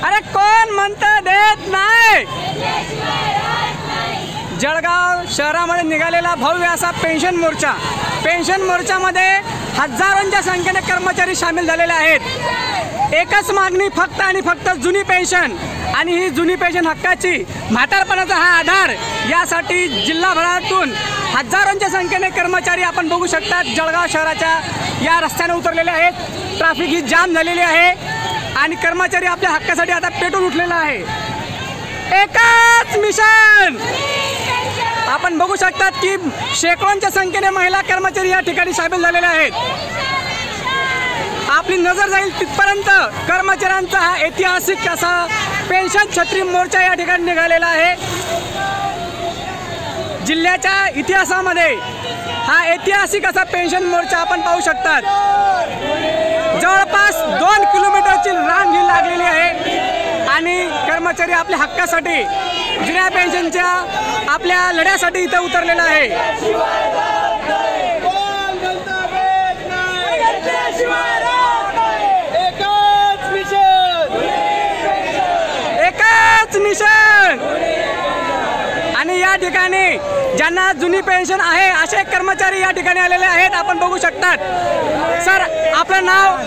अरे कोण म्हणतं देत नाही? जळगाव शहरामध्ये निघालेला भव्य असा पेन्शन मोर्चा. पेन्शन मोर्चामध्ये हजारोंच्या संख्येने कर्मचारी सामील झालेले आहेत. एकच मागणी फक्त आणि फक्त जुनी पेन्शन, आणि ही जुनी पेन्शन हक्काची, म्हातारपणाचा हा आधार, यासाठी जिल्हाभरातून हजारोंच्या संख्येने कर्मचारी आपण बघू शकतात जळगाव शहराच्या या रस्त्याने उतरलेले आहेत. ट्रॅफिक ही जाम झालेली आहे आणि कर्मचारी आपल्या हक्कासाठी आता पेटून उठलेला आहे. एकच मिशन. आपण बघू शकतात की शेकडोंच्या संख्येने महिला कर्मचारी या ठिकाणी सामील झालेले आहेत. आपली नजर जाईल तिथपर्यंत कर्मचाऱ्यांचा हा ऐतिहासिक असा पेन्शन छत्री मोर्चा या ठिकाणी निघालेला आहे. जिल्ह्याच्या इतिहासामध्ये हा ऐतिहासिक असा पेन्शन मोर्चा आपण पाहू शकतात. जवळपास 2 किलोमीटरची रांग ही लागलेली आहे आणि कर्मचारी आपल्या हक्कासाठी, जुन्या पेन्शनच्या आपल्या लढ्यासाठी इथं उतरलेला आहे. एकच मिशन. आणि या ठिकाणी ज्यांना जुनी पेन्शन आहे असे कर्मचारी या ठिकाणी आलेले आहेत. आपण बघू शकतात. सर, आपलं नाव?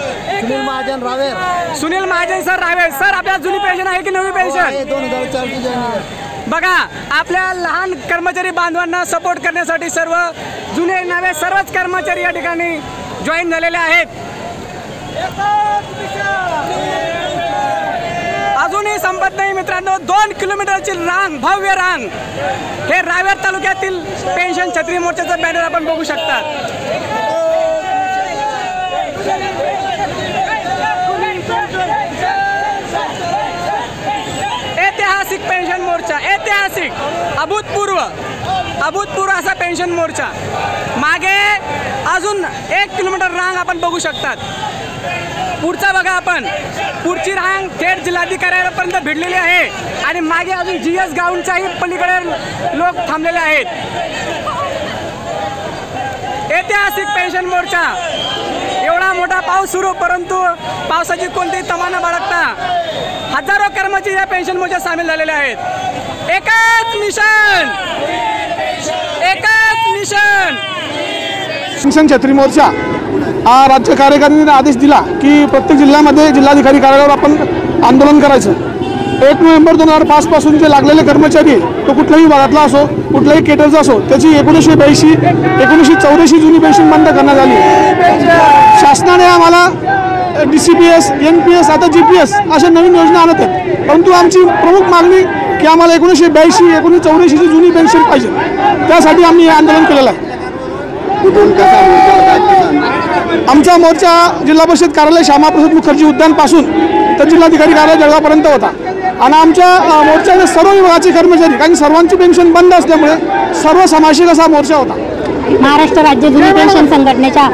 सुनील महाजन रावेर. सुनील महाजन सर रावेर. सर, आपल्याला जुनी पेन्शन आहे की नवी पेन्शन? 2004 बघा, आपल्या लहान कर्मचारी बांधवांना सपोर्ट करण्यासाठी सर्व जुने नवे सर्वच कर्मचारी या ठिकाणी जॉईन झालेले आहेत. अजूनही संपत नाही मित्रांनो. 2 किलोमीटरची रांग, भव्य रांग. हे रावेर तालुक्यातील पेन्शन छत्री मोर्चाचं बॅनर आपण बघू शकतात. ऐतिहासिक पेन्शन मोर्चा, ऐतिहासिक, अभूतपूर्व असा पेन्शन मोर्चा. मागे अजून 1 किलोमीटर रांग आपण बघू शकतात. पुढचा बघा आपण, पुढची रांग थेट जिल्हाधिकाऱ्यापर्यंत भिडलेली आहे आणि मागे अजून GS ग्राउंडच्याही पलीकडे लोक थांबलेले आहेत. ऐतिहासिक पेन्शन मोर्चा. एवढा मोठा पाऊस सुरू, परंतु पावसाची कोणतीही तमा न बाळगता हजारो कर्मचारी या पेन्शन मोर्चात सामील झालेले आहेत. एकच मिशन, एकच मिशन. पेन्शन छत्री मोर्चा हा राज्य कार्यकारिणीने आदेश दिला की प्रत्येक जिल्ह्यामध्ये जिल्हाधिकारी कार्यालयावर आपण आंदोलन करायचं. 1 नोव्हेंबर 2005 पासून जे लागलेले कर्मचारी, तो कुठल्याही भागातला असो, कुठल्याही केटरचा असो, त्याची 1982, 1984 जुनी पेन्शन बंद करण्यात आली. शासनाने आम्हाला DCPS, NPS, आता GPS अशा नवीन योजना आणत आहेत. परंतु आमची प्रमुख मागणी की आम्हाला 1982, 1984 जुनी पेन्शन पाहिजे. त्यासाठी आम्ही हे आंदोलन केलेलं आहे. आमचा मोर्चा जिल्हा परिषद कार्यालय श्यामाप्रसाद मुखर्जी उद्यानपासून तर जिल्हाधिकारी कार्यालय जळगावपर्यंत होता. आणि आमच्या मोर्चाने सर्व विभागाचे कर्मचारी, कारण सर्वांची पेन्शन बंद असल्यामुळे सर्व समावेशक असा मोर्चा होता. महाराष्ट्र राज्य जुनी पेन्शन संघटनेच्या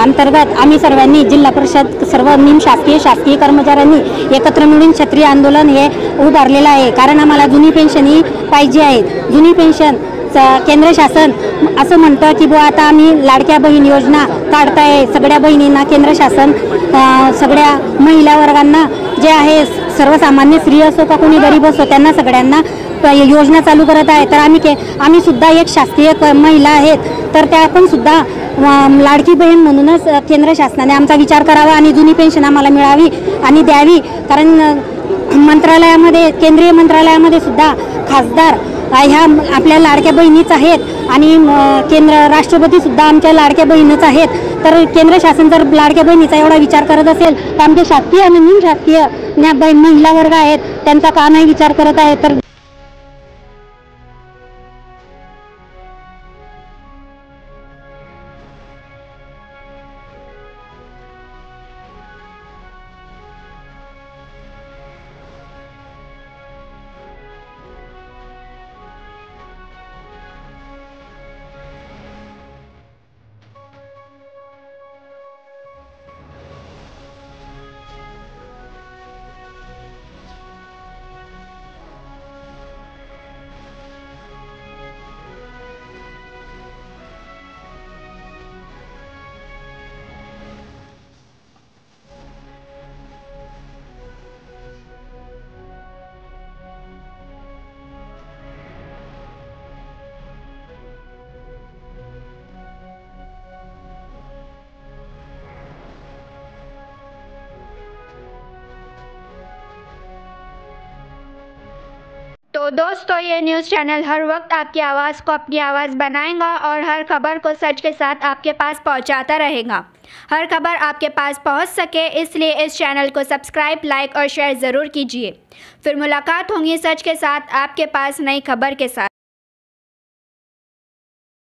अंतर्गत आम्ही सर्वांनी जिल्हा परिषद सर्व शासकीय कर्मचाऱ्यांनी एकत्र मिळून छत्री आंदोलन हे उभारलेलं आहे. कारण आम्हाला जुनी पेन्शन ही पाहिजे आहे. जुनी पेन्शन केंद्र शासन असं म्हणतं की बुवा आता आम्ही लाडक्या बहीण योजना काढताय. सगळ्या बहिणींना केंद्र शासन सगळ्या महिला वर्गांना जे आहे, सर्वसामान्य स्त्री असो का कोणी गरीब असो, त्यांना सगळ्यांना योजना चालू करत आहे. तर आम्ही सुद्धा एक शासकीय महिला आहेत, तर त्या आपण सुद्धा लाडकी बहीण म्हणूनच केंद्र शासनाने आमचा विचार करावा आणि जुनी पेन्शन आम्हाला मिळावी आणि द्यावी. कारण मंत्रालयामध्ये, केंद्रीय मंत्रालयामध्ये सुद्धा खासदार ह्या आपल्या लाडक्या बहिणीच आहेत आणि राष्ट्रपती सुद्धा आमच्या लाडक्या बहिणीच आहेत. तर केंद्र शासन जर लाडक्या बहिणीचा एवढा विचार करत असेल तर आमचे शासकीय आणि निमशासकीय महिला वर्ग आहेत त्यांचा का नाही विचार करत आहे. तर तो दोस्तों, ये न्यूज़ चैनल हर वक्त आपकी आवाज़ को अपनी आवाज़ बनाएगा और हर खबर को सच के साथ आपके पास पहुंचाता रहेगा। हर खबर आपके पास पहुंच सके इसलिए इस चैनल को सब्सक्राइब, लाइक और शेयर ज़रूर कीजिए। फिर मुलाकात होगी सच के साथ आपके पास नई खबर के साथ।